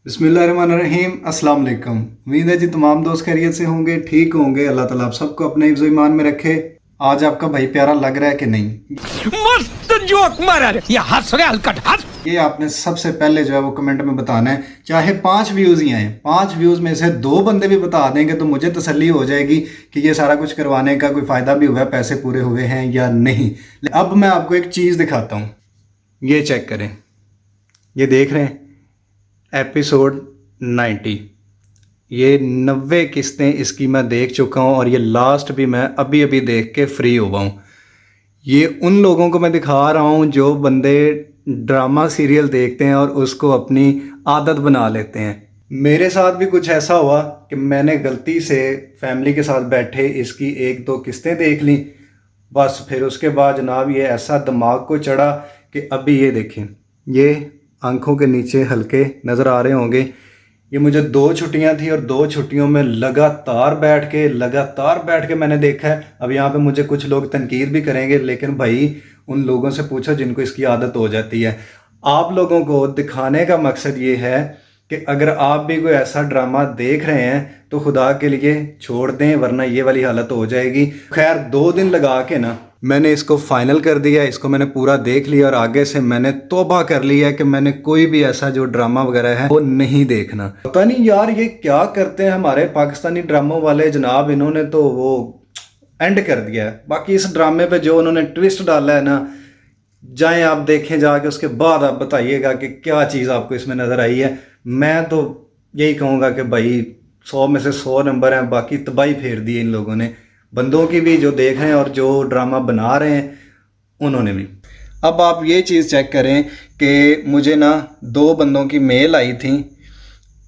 बिस्मिल्लाहिर्रहमानिर्रहीम अस्सलाम वालेकुम। उम्मीद है जी तमाम दोस्त खैरियत से होंगे, ठीक होंगे। अल्लाह ताला आप सबको अपने हिफ्ज़ ईमान में रखे। आज आपका भाई प्यारा लग रहा है कि नहीं? मस्त जोक मारा रे ये हंस रहे हलकट हंस। ये आपने सबसे पहले जो है वो कमेंट में बताना है, चाहे 5 व्यूज़ ही आए। 5 व्यूज़ में से 2 बंदे भी बता देंगे तो मुझे तसल्ली हो जाएगी कि ये सारा कुछ करवाने का कोई फ़ायदा भी हुआ है, पैसे पूरे हुए हैं या नहीं। अब मैं आपको एक चीज़ दिखाता हूँ, ये चेक करें। ये देख रहे हैं एपिसोड 90, ये 90 किस्तें इसकी मैं देख चुका हूँ और ये लास्ट भी मैं अभी अभी देख के फ्री हुआ हूँ। ये उन लोगों को मैं दिखा रहा हूँ जो बंदे ड्रामा सीरियल देखते हैं और उसको अपनी आदत बना लेते हैं। मेरे साथ भी कुछ ऐसा हुआ कि मैंने गलती से फैमिली के साथ बैठे इसकी 1-2 किस्तें देख ली। बस फिर उसके बाद जनाब ये ऐसा दिमाग को चढ़ा कि अभी ये देखें, ये आंखों के नीचे हल्के नज़र आ रहे होंगे। ये मुझे 2 छुट्टियां थी और 2 छुट्टियों में लगातार बैठ के मैंने देखा है। अब यहाँ पे मुझे कुछ लोग तनकीद भी करेंगे, लेकिन भाई उन लोगों से पूछो जिनको इसकी आदत हो जाती है। आप लोगों को दिखाने का मकसद ये है कि अगर आप भी कोई ऐसा ड्रामा देख रहे हैं तो खुदा के लिए छोड़ दें, वरना ये वाली हालत हो जाएगी। खैर 2 दिन लगा के ना मैंने इसको फाइनल कर दिया, इसको मैंने पूरा देख लिया और आगे से मैंने तौबा कर लिया है कि मैंने कोई भी ऐसा जो ड्रामा वगैरह है वो नहीं देखना। पता नहीं यार ये क्या करते हैं हमारे पाकिस्तानी ड्रामों वाले जनाब, इन्होंने तो वो एंड कर दिया है। बाकी इस ड्रामे पे जो उन्होंने ट्विस्ट डाला है ना, जाएं आप देखें जाके, उसके बाद आप बताइएगा कि क्या चीज़ आपको इसमें नज़र आई है। मैं तो यही कहूँगा कि भाई 100 में से 100 नंबर हैं, बाकी तबाही फेर दी इन लोगों ने, बंदों की भी जो देख रहे हैं और जो ड्रामा बना रहे हैं उन्होंने भी। अब आप ये चीज़ चेक करें कि मुझे ना 2 बंदों की मेल आई थी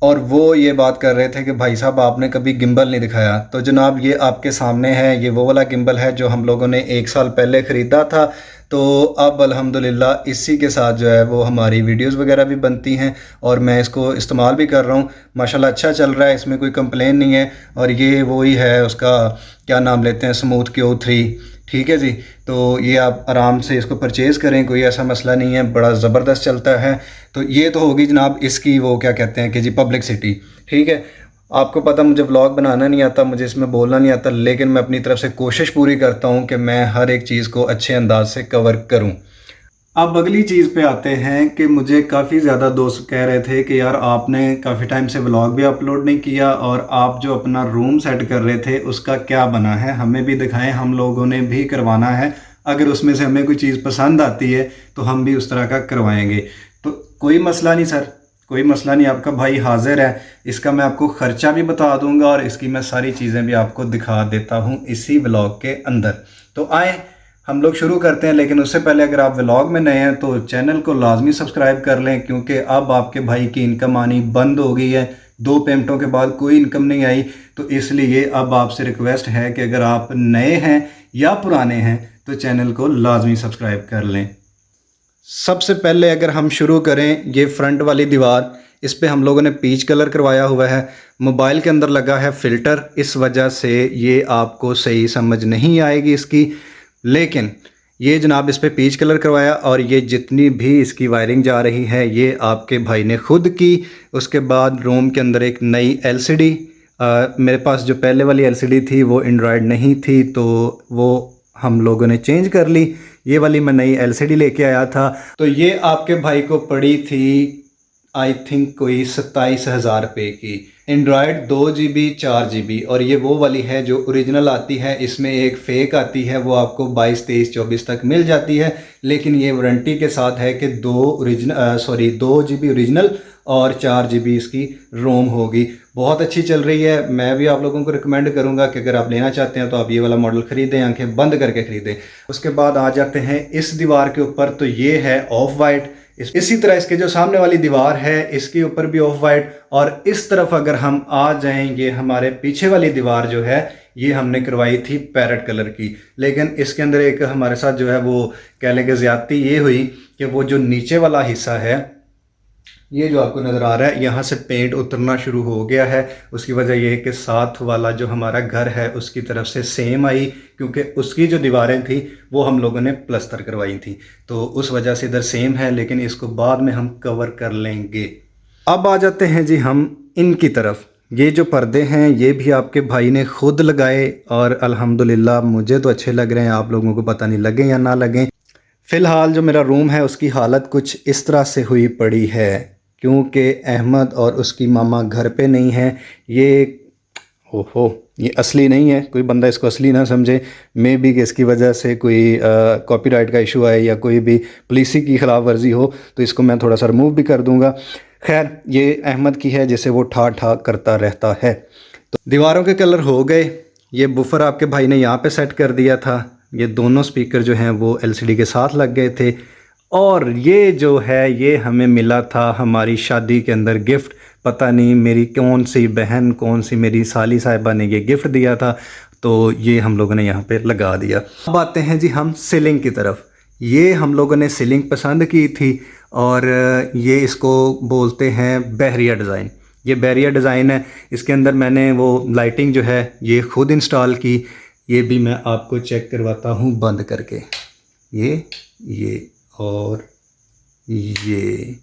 और वो ये बात कर रहे थे कि भाई साहब आपने कभी गिम्बल नहीं दिखाया। तो जनाब ये आपके सामने है, ये वो वाला गिम्बल है जो हम लोगों ने 1 साल पहले ख़रीदा था। तो अब अल्हम्दुलिल्लाह इसी के साथ जो है वो हमारी वीडियोस वगैरह भी बनती हैं और मैं इसको इस्तेमाल भी कर रहा हूँ। माशाल्लाह अच्छा चल रहा है, इसमें कोई कंप्लेन नहीं है। और ये वही है, उसका क्या नाम लेते हैं, स्मूथ Q3, ठीक है जी। तो ये आप आराम से इसको परचेज़ करें, कोई ऐसा मसला नहीं है, बड़ा ज़बरदस्त चलता है। तो ये तो होगी जनाब इसकी वो क्या कहते हैं कि जी पब्लिसिटी, ठीक है। आपको पता मुझे व्लॉग बनाना नहीं आता, मुझे इसमें बोलना नहीं आता, लेकिन मैं अपनी तरफ से कोशिश पूरी करता हूँ कि मैं हर एक चीज़ को अच्छे अंदाज से कवर करूँ। अब अगली चीज़ पे आते हैं कि मुझे काफ़ी ज़्यादा दोस्त कह रहे थे कि यार आपने काफ़ी टाइम से व्लॉग भी अपलोड नहीं किया और आप जो अपना रूम सेट कर रहे थे उसका क्या बना है, हमें भी दिखाएं, हम लोगों ने भी करवाना है। अगर उसमें से हमें कोई चीज़ पसंद आती है तो हम भी उस तरह का करवाएंगे। तो कोई मसला नहीं सर, कोई मसला नहीं, आपका भाई हाजिर है। इसका मैं आपको ख़र्चा भी बता दूंगा और इसकी मैं सारी चीज़ें भी आपको दिखा देता हूँ इसी व्लॉग के अंदर। तो आए हम लोग शुरू करते हैं, लेकिन उससे पहले अगर आप व्लॉग में नए हैं तो चैनल को लाजमी सब्सक्राइब कर लें, क्योंकि अब आपके भाई की इनकम आनी बंद हो गई है। 2 पेमेंटों के बाद कोई इनकम नहीं आई, तो इसलिए अब आपसे रिक्वेस्ट है कि अगर आप नए हैं या पुराने हैं तो चैनल को लाजमी सब्सक्राइब कर लें। सबसे पहले अगर हम शुरू करें, ये फ्रंट वाली दीवार, इस पे हम लोगों ने पीच कलर करवाया हुआ है। मोबाइल के अंदर लगा है फ़िल्टर, इस वजह से ये आपको सही समझ नहीं आएगी इसकी, लेकिन ये जनाब इस पे पीच कलर करवाया और ये जितनी भी इसकी वायरिंग जा रही है ये आपके भाई ने खुद की। उसके बाद रूम के अंदर एक नई LCD, मेरे पास जो पहले वाली LCD थी वो एंड्रॉयड नहीं थी, तो वो हम लोगों ने चेंज कर ली। ये वाली मैं नई LCD लेके आया था। तो ये आपके भाई को पड़ी थी आई थिंक कोई 27,000 रुपये की। एंड्रॉयड 2 GB 4 GB, और ये वो वाली है जो ओरिजिनल आती है। इसमें एक फ़ेक आती है, वो आपको 22, 23, 24 तक मिल जाती है, लेकिन ये वारंटी के साथ है कि 2 GB ओरिजिनल और 4 GB इसकी रोम होगी। बहुत अच्छी चल रही है। मैं भी आप लोगों को रिकमेंड करूंगा कि अगर आप लेना चाहते हैं तो आप ये वाला मॉडल ख़रीदें, आंखें बंद करके ख़रीदें। उसके बाद आ जाते हैं इस दीवार के ऊपर, तो ये है ऑफ वाइट। इसी तरह इसके जो सामने वाली दीवार है इसके ऊपर भी ऑफ वाइट। और इस तरफ अगर हम आ जाएंगे, हमारे पीछे वाली दीवार जो है ये हमने करवाई थी पैरेट कलर की, लेकिन इसके अंदर एक हमारे साथ जो है वो कह लें कि ज़्यादती ये हुई कि वो जो नीचे वाला हिस्सा है, ये जो आपको नज़र आ रहा है, यहाँ से पेंट उतरना शुरू हो गया है। उसकी वजह यह है कि साथ वाला जो हमारा घर है उसकी तरफ से सेम आई, क्योंकि उसकी जो दीवारें थी वो हम लोगों ने प्लस्तर करवाई थी, तो उस वजह से इधर सेम है, लेकिन इसको बाद में हम कवर कर लेंगे। अब आ जाते हैं जी हम इनकी तरफ। ये जो पर्दे हैं ये भी आपके भाई ने खुद लगाए और अल्हम्दुलिल्लाह मुझे तो अच्छे लग रहे हैं, आप लोगों को पता नहीं लगे या ना लगे। फ़िलहाल जो मेरा रूम है उसकी हालत कुछ इस तरह से हुई पड़ी है क्योंकि अहमद और उसकी मामा घर पे नहीं है। ये ओहो, ये असली नहीं है, कोई बंदा इसको असली ना समझे। मे बी कि इसकी वजह से कोई कॉपीराइट का इशू आए या कोई भी पॉलिसी की खिलाफ वर्जी हो, तो इसको मैं थोड़ा सा रिमूव भी कर दूंगा। खैर, ये अहमद की है जिसे वो ठा ठा करता रहता है। तो दीवारों के कलर हो गए। ये बुफर आपके भाई ने यहाँ पे सेट कर दिया था। ये दोनों स्पीकर जो हैं वो एलसीडी के साथ लग गए थे। और ये जो है ये हमें मिला था हमारी शादी के अंदर गिफ्ट। पता नहीं मेरी कौन सी बहन, कौन सी मेरी साली साहिबा ने ये गिफ्ट दिया था, तो ये हम लोगों ने यहाँ पे लगा दिया। अब आते हैं जी हम सीलिंग की तरफ। ये हम लोगों ने सीलिंग पसंद की थी और ये इसको बोलते हैं बहरिया डिज़ाइन। ये बहरिया डिज़ाइन है। इसके अंदर मैंने वो लाइटिंग जो है ये ख़ुद इंस्टॉल की। ये भी मैं आपको चेक करवाता हूँ बंद करके। ये और ये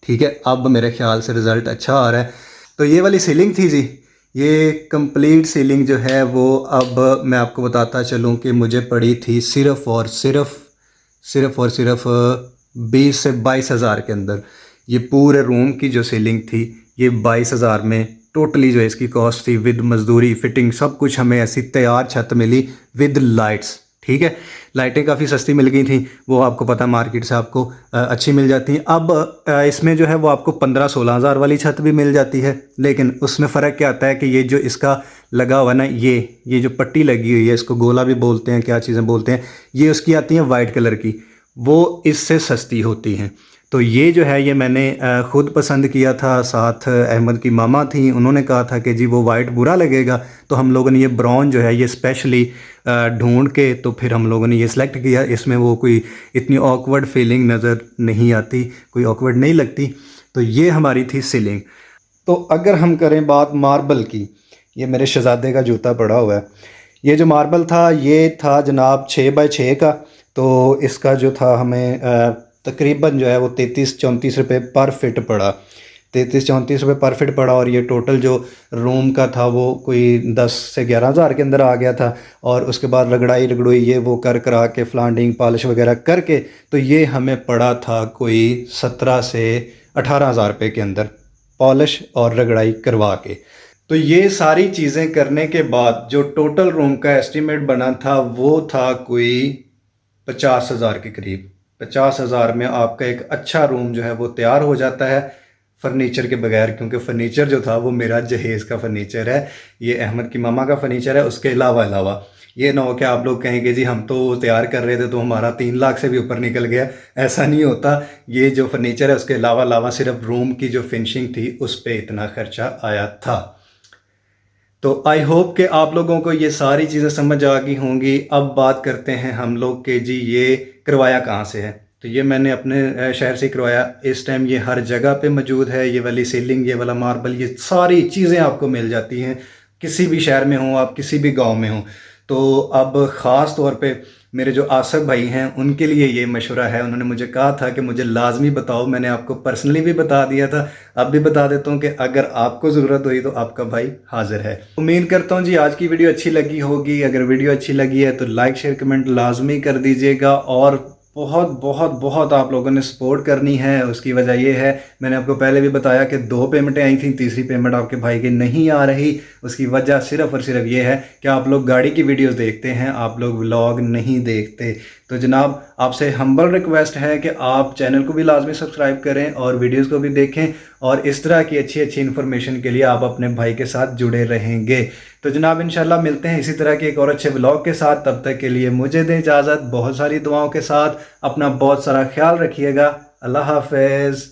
ठीक है। अब मेरे ख्याल से रिज़ल्ट अच्छा आ रहा है। तो ये वाली सीलिंग थी जी, ये कंप्लीट सीलिंग जो है वो अब मैं आपको बताता चलूँ कि मुझे पड़ी थी सिर्फ़ और सिर्फ 20 से 22 हज़ार के अंदर। ये पूरे रूम की जो सीलिंग थी ये 22 हज़ार में टोटली जो है इसकी कॉस्ट थी, विद मजदूरी फिटिंग सब कुछ हमें ऐसी तैयार छत मिली विद लाइट्स। ठीक है, लाइटें काफ़ी सस्ती मिल गई थी, वो आपको पता मार्केट से आपको अच्छी मिल जाती हैं। अब इसमें जो है वो आपको 15-16 हज़ार वाली छत भी मिल जाती है, लेकिन उसमें फ़र्क क्या आता है कि ये जो इसका लगा हुआ ना ये जो पट्टी लगी हुई है, इसको गोला भी बोलते हैं, क्या चीज़ें बोलते हैं, ये उसकी आती हैं वाइट कलर की, वो इससे सस्ती होती हैं। तो ये जो है ये मैंने ख़ुद पसंद किया था, साथ अहमद की मामा थी, उन्होंने कहा था कि जी वो वाइट बुरा लगेगा, तो हम लोगों ने ये ब्राउन जो है ये स्पेशली ढूंढ के तो फिर हम लोगों ने ये सिलेक्ट किया। इसमें वो कोई इतनी ऑकवर्ड फीलिंग नज़र नहीं आती, कोई ऑकवर्ड नहीं लगती। तो ये हमारी थी सीलिंग। तो अगर हम करें बात मार्बल की, ये मेरे शहज़ादे का जूता पड़ा हुआ है। ये जो मार्बल था ये था जनाब 6x6 का। तो इसका जो था हमें तकरीबन जो है वो 33-34 रुपये पर फिट पड़ा, 33-34 रुपये पर फिट पड़ा। और ये टोटल जो रूम का था वो कोई 10 से 11 हज़ार के अंदर आ गया था। और उसके बाद रगड़ाई ये वो करा के फ्लांडिंग पॉलिश वगैरह करके तो ये हमें पड़ा था कोई 17 से 18 हज़ार रुपये के अंदर, पॉलिश और रगड़ाई करवा के। तो ये सारी चीज़ें करने के बाद जो टोटल रूम का एस्टीमेट बना था वो था कोई 50 हज़ार के करीब। 50 हज़ार में आपका एक अच्छा रूम जो है वो तैयार हो जाता है फर्नीचर के बगैर, क्योंकि फ़र्नीचर जो था वो मेरा जहेज़ का फ़र्नीचर है, ये अहमद की मामा का फ़र्नीचर है। उसके अलावा ये ना हो कि आप लोग कहेंगे जी हम तो तैयार कर रहे थे तो हमारा 3 लाख से भी ऊपर निकल गया, ऐसा नहीं होता। ये जो फर्नीचर है उसके अलावा सिर्फ रूम की जो फिनिशिंग थी उस पर इतना खर्चा आया था। तो आई होप कि आप लोगों को ये सारी चीज़ें समझ आ गई होंगी। अब बात करते हैं हम लोग के जी ये करवाया कहाँ से है। तो ये मैंने अपने शहर से करवाया। इस टाइम ये हर जगह पे मौजूद है। ये वाली सीलिंग, ये वाला मार्बल, ये सारी चीज़ें आपको मिल जाती हैं किसी भी शहर में हो, आप किसी भी गांव में हो। तो अब ख़ास तौर पे मेरे जो आसफ भाई हैं उनके लिए ये मशवरा है। उन्होंने मुझे कहा था कि मुझे लाजमी बताओ, मैंने आपको पर्सनली भी बता दिया था, अब भी बता देता हूँ कि अगर आपको ज़रूरत हुई तो आपका भाई हाजिर है। उम्मीद करता हूँ जी आज की वीडियो अच्छी लगी होगी। अगर वीडियो अच्छी लगी है तो लाइक शेयर कमेंट लाजमी कर दीजिएगा। और बहुत आप लोगों ने सपोर्ट करनी है। उसकी वजह ये है, मैंने आपको पहले भी बताया कि 2 पेमेंटें आई थी, तीसरी पेमेंट आपके भाई की नहीं आ रही। उसकी वजह सिर्फ़ और सिर्फ ये है कि आप लोग गाड़ी की वीडियोस देखते हैं, आप लोग व्लॉग नहीं देखते। तो जनाब आपसे हम्बल रिक्वेस्ट है कि आप चैनल को भी लाजमी सब्सक्राइब करें और वीडियोस को भी देखें, और इस तरह की अच्छी इन्फॉर्मेशन के लिए आप अपने भाई के साथ जुड़े रहेंगे। तो जनाब इंशाल्लाह मिलते हैं इसी तरह के एक और अच्छे व्लॉग के साथ। तब तक के लिए मुझे दें इजाज़त, बहुत सारी दुआओं के साथ। अपना बहुत सारा ख्याल रखिएगा। अल्लाह हाफ़िज़।